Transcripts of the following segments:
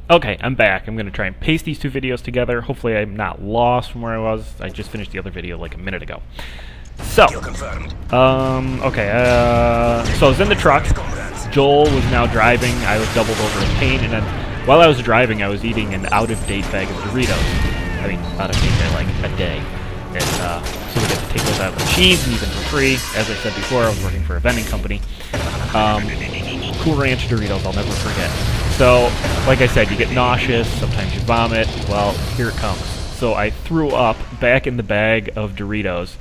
Okay, I'm back. I'm going to try and paste these two videos together. Hopefully I'm not lost from where I was. I just finished the other video like a minute ago. So, so I was in the truck. Joel was now driving. I was doubled over in pain, and then while I was driving, I was eating an out-of-date bag of Doritos. I mean, out-of-date by like a day. And so we got to take those out of the machines and use them for free. As I said before, I was working for a vending company. Cool Ranch Doritos, I'll never forget. So, like I said, you get nauseous, sometimes you vomit. Well, here it comes. So I threw up back in the bag of Doritos.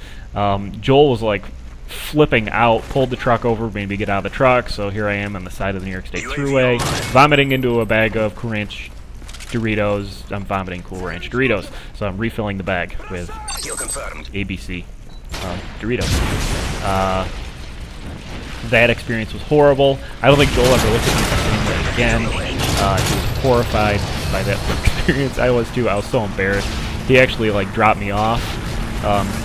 Joel was like flipping out, pulled the truck over, made me get out of the truck, so here I am on the side of the New York State Thruway, vomiting into a bag of Cool Ranch Doritos. I'm vomiting Cool Ranch Doritos, so I'm refilling the bag with ABC Doritos. That experience was horrible. I don't think Joel ever looked at me the same way again. He was horrified by that experience. I was too. I was so embarrassed. He actually like dropped me off.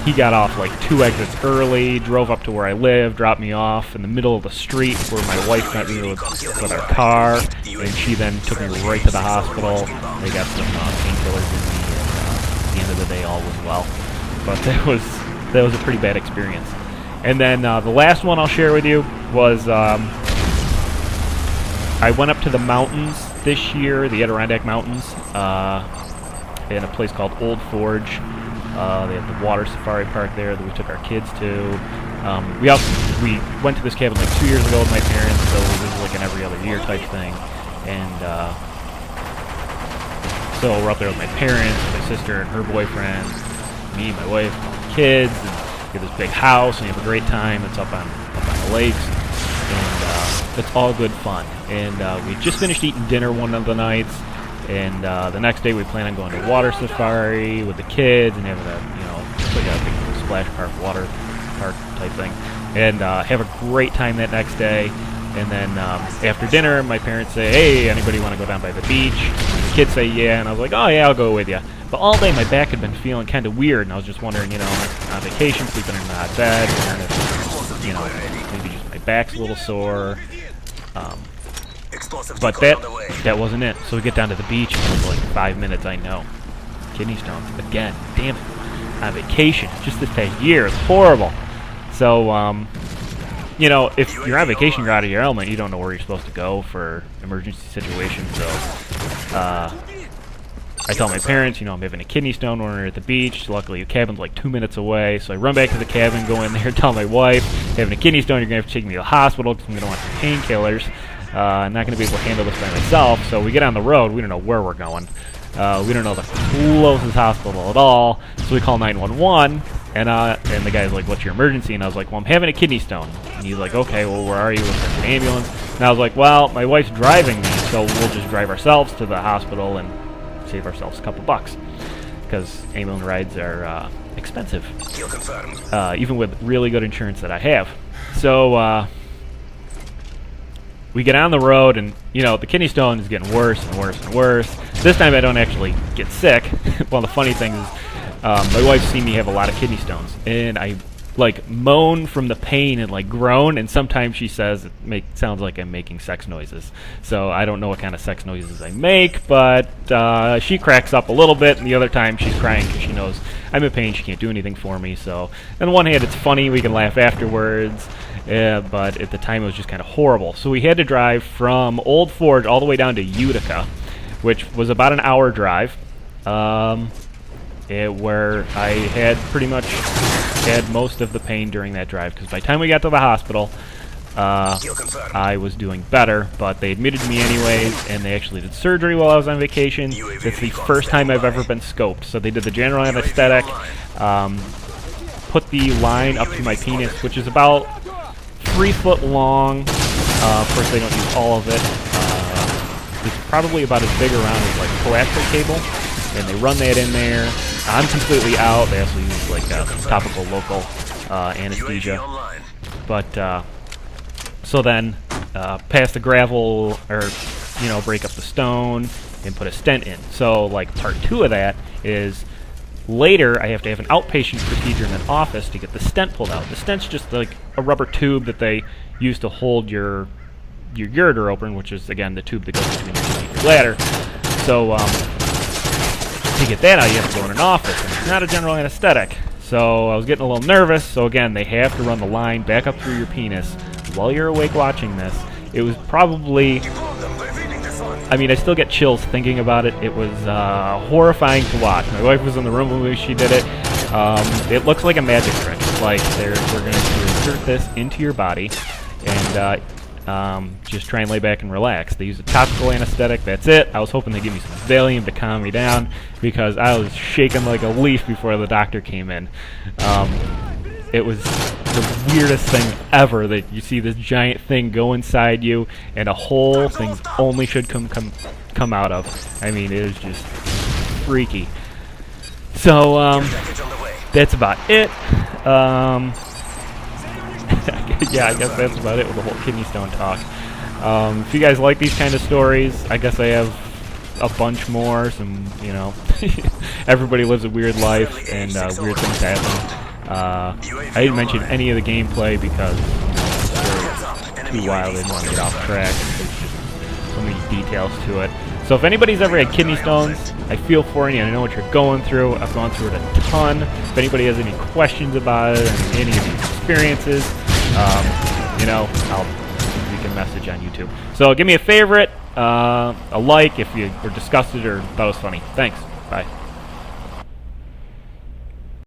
He got off like 2 exits early, drove up to where I live, dropped me off in the middle of the street where my wife met me with our car, and she then took me right to the hospital. They got some painkillers in me, and at the end of the day, all was well. But that was a pretty bad experience. And then the last one I'll share with you was I went up to the mountains this year, the Adirondack Mountains, in a place called Old Forge. They have the water safari park there that we took our kids to. We went to this cabin like 2 years ago with my parents, so this is like an every other year type thing. And so we're up there with my parents, my sister and her boyfriend, me, my wife, my kids, and we have this big house, and we have a great time. It's up on the lakes, and it's all good fun. And we just finished eating dinner one of the nights. And the next day we plan on going to water safari with the kids and having it's like a big splash park, water park type thing, and have a great time that next day. And then after dinner, my parents say, "Hey, anybody want to go down by the beach?" And the kids say, "Yeah," and I was like, "Oh yeah, I'll go with you." But all day my back had been feeling kind of weird, and I was just wondering, on vacation, sleeping in a hot bed, wondering if, maybe just my back's a little sore. But that wasn't it. So we get down to the beach, and it was like 5 minutes, I know. Kidney stones. Again. Damn it. On vacation. Just this past year. It's horrible. So, if you're on vacation, you're out of your element. You don't know where you're supposed to go for emergency situations. So, I tell my parents, I'm having a kidney stone when we're at the beach. Luckily, the cabin's like 2 minutes away. So I run back to the cabin, go in there, tell my wife, having a kidney stone, you're going to have to take me to the hospital because I'm going to want some painkillers. I'm not going to be able to handle this by myself, so we get on the road. We don't know where we're going. We don't know the closest hospital at all, so we call 911, and the guy's like, "What's your emergency?" And I was like, "Well, I'm having a kidney stone." And he's like, "Okay, well, where are you? We'll send an ambulance." And I was like, "Well, my wife's driving me, so we'll just drive ourselves to the hospital and save ourselves a couple bucks, because ambulance rides are expensive, even with really good insurance that I have." So, we get on the road, and the kidney stone is getting worse and worse and worse. This time I don't actually get sick. Well, the funny thing is, my wife's seen me have a lot of kidney stones, and I like moan from the pain and like groan, and sometimes she says it sounds like I'm making sex noises. So I don't know what kind of sex noises I make, but she cracks up a little bit, and the other time she's crying because she knows I'm in pain. She can't do anything for me. So on the one hand, it's funny, we can laugh afterwards. But at the time it was just kind of horrible. So we had to drive from Old Forge all the way down to Utica, which was about an hour drive, where I had pretty much had most of the pain during that drive, because by the time we got to the hospital, I was doing better, but they admitted me anyways, and they actually did surgery while I was on vacation. It's the first time I've ever been scoped. So they did the general anesthetic, put the line up to my penis, which is about 3 foot long. Of course, they don't use all of it. It's probably about as big around as like coaxial cable, and they run that in there. I'm completely out. They also use like topical local anesthesia. But so then pass the gravel, or break up the stone and put a stent in. So like part 2 of that is, later, I have to have an outpatient procedure in an office to get the stent pulled out. The stent's just like a rubber tube that they use to hold your ureter open, which is, again, the tube that goes between your bladder. So to get that out, you have to go in an office, and it's not a general anesthetic. So I was getting a little nervous. So again, they have to run the line back up through your penis while you're awake watching this. It was probably, I mean, I still get chills thinking about it. It was horrifying to watch. My wife was in the room when she did it. It looks like a magic trick. Like we're going to insert this into your body and just try and lay back and relax. They use a topical anesthetic. That's it. I was hoping they'd give me some Valium to calm me down because I was shaking like a leaf before the doctor came in. It was the weirdest thing ever that you see this giant thing go inside you and a hole things only should come out of. I mean, it is just freaky. So that's about it. Yeah, I guess that's about it with the whole kidney stone talk. If you guys like these kind of stories, I guess I have a bunch more. Some, you know, everybody lives a weird life and weird things happen. I didn't mention any of the gameplay because it's too wild. I didn't want to get off track. There's just so many details to it. So if anybody's ever had kidney stones, I feel for you. I know what you're going through. I've gone through it a ton. If anybody has any questions about it and any of these experiences, you know, you can message on YouTube. So give me a favorite, a like if you were disgusted or thought it was funny. Thanks. Bye.